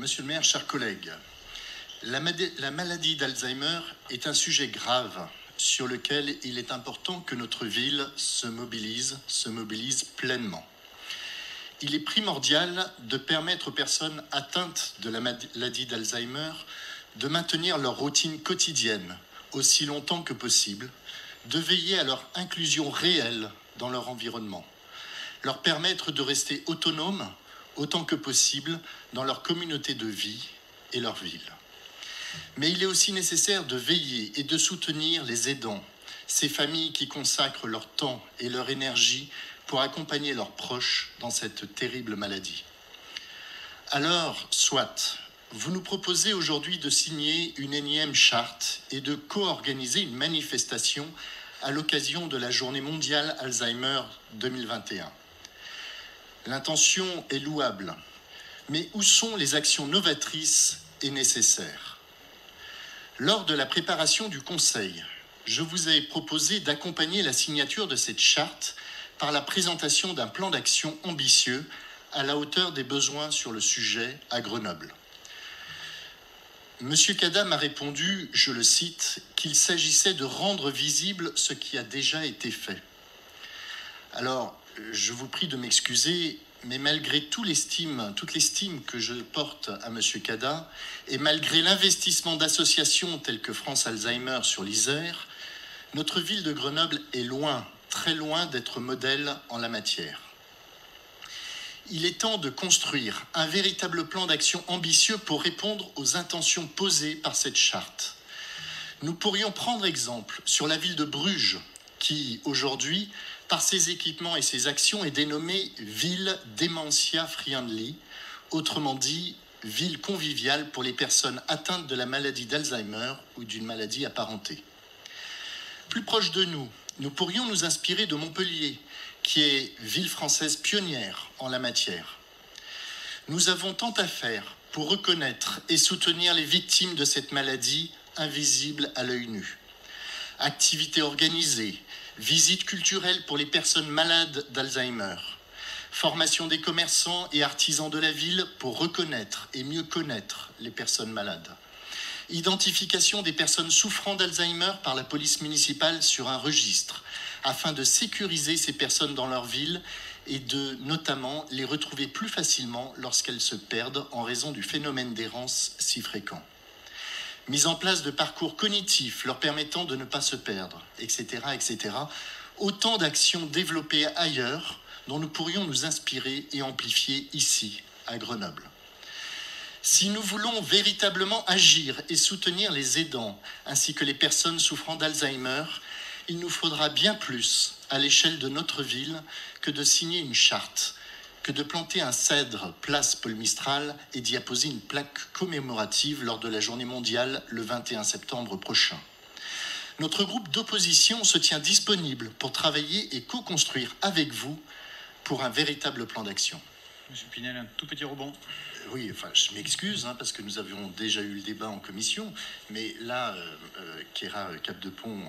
Monsieur le maire, chers collègues, la maladie d'Alzheimer est un sujet grave sur lequel il est important que notre ville se mobilise pleinement. Il est primordial de permettre aux personnes atteintes de la maladie d'Alzheimer de maintenir leur routine quotidienne aussi longtemps que possible, de veiller à leur inclusion réelle dans leur environnement, leur permettre de rester autonomes autant que possible dans leur communauté de vie et leur ville. Mais il est aussi nécessaire de veiller et de soutenir les aidants, ces familles qui consacrent leur temps et leur énergie pour accompagner leurs proches dans cette terrible maladie. Alors, soit, vous nous proposez aujourd'hui de signer une énième charte et de co-organiser une manifestation à l'occasion de la Journée mondiale Alzheimer 2021. L'intention est louable, mais où sont les actions novatrices et nécessaires ? Lors de la préparation du Conseil, je vous ai proposé d'accompagner la signature de cette charte par la présentation d'un plan d'action ambitieux à la hauteur des besoins sur le sujet à Grenoble. Monsieur Cada m'a répondu, je le cite, qu'il s'agissait de rendre visible ce qui a déjà été fait. Alors, je vous prie de m'excuser, mais malgré toute l'estime que je porte à Monsieur Cada, et malgré l'investissement d'associations telles que France Alzheimer sur l'Isère, notre ville de Grenoble est loin, très loin d'être modèle en la matière. Il est temps de construire un véritable plan d'action ambitieux pour répondre aux intentions posées par cette charte. Nous pourrions prendre exemple sur la ville de Bruges, qui, aujourd'hui, par ses équipements et ses actions, est dénommée Ville Dementia Friendly, autrement dit, ville conviviale pour les personnes atteintes de la maladie d'Alzheimer ou d'une maladie apparentée. Plus proche de nous, nous pourrions nous inspirer de Montpellier, qui est ville française pionnière en la matière. Nous avons tant à faire pour reconnaître et soutenir les victimes de cette maladie invisible à l'œil nu. Activités organisées, visites culturelles pour les personnes malades d'Alzheimer, formation des commerçants et artisans de la ville pour reconnaître et mieux connaître les personnes malades. Identification des personnes souffrant d'Alzheimer par la police municipale sur un registre, afin de sécuriser ces personnes dans leur ville et de notamment les retrouver plus facilement lorsqu'elles se perdent en raison du phénomène d'errance si fréquent. Mise en place de parcours cognitifs leur permettant de ne pas se perdre, etc., etc. Autant d'actions développées ailleurs dont nous pourrions nous inspirer et amplifier ici, à Grenoble. Si nous voulons véritablement agir et soutenir les aidants ainsi que les personnes souffrant d'Alzheimer, il nous faudra bien plus à l'échelle de notre ville que de signer une charte, que de planter un cèdre place Paul Mistral et d'y apposer une plaque commémorative lors de la journée mondiale le 21 septembre prochain. Notre groupe d'opposition se tient disponible pour travailler et co-construire avec vous pour un véritable plan d'action. Monsieur Pinel, un tout petit rebond. Oui, enfin, je m'excuse, parce que nous avions déjà eu le débat en commission, mais là, Kéra Capdepont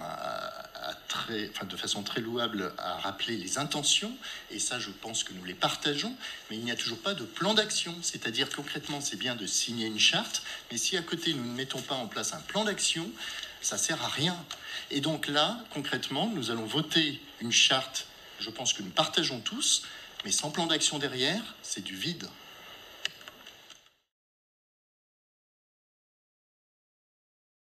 de façon très louable, a rappelé les intentions, et ça, je pense que nous les partageons, mais il n'y a toujours pas de plan d'action. C'est-à-dire, concrètement, c'est bien de signer une charte, mais si à côté, nous ne mettons pas en place un plan d'action, ça ne sert à rien. Et donc là, concrètement, nous allons voter une charte, je pense que nous partageons tous, mais sans plan d'action derrière, c'est du vide.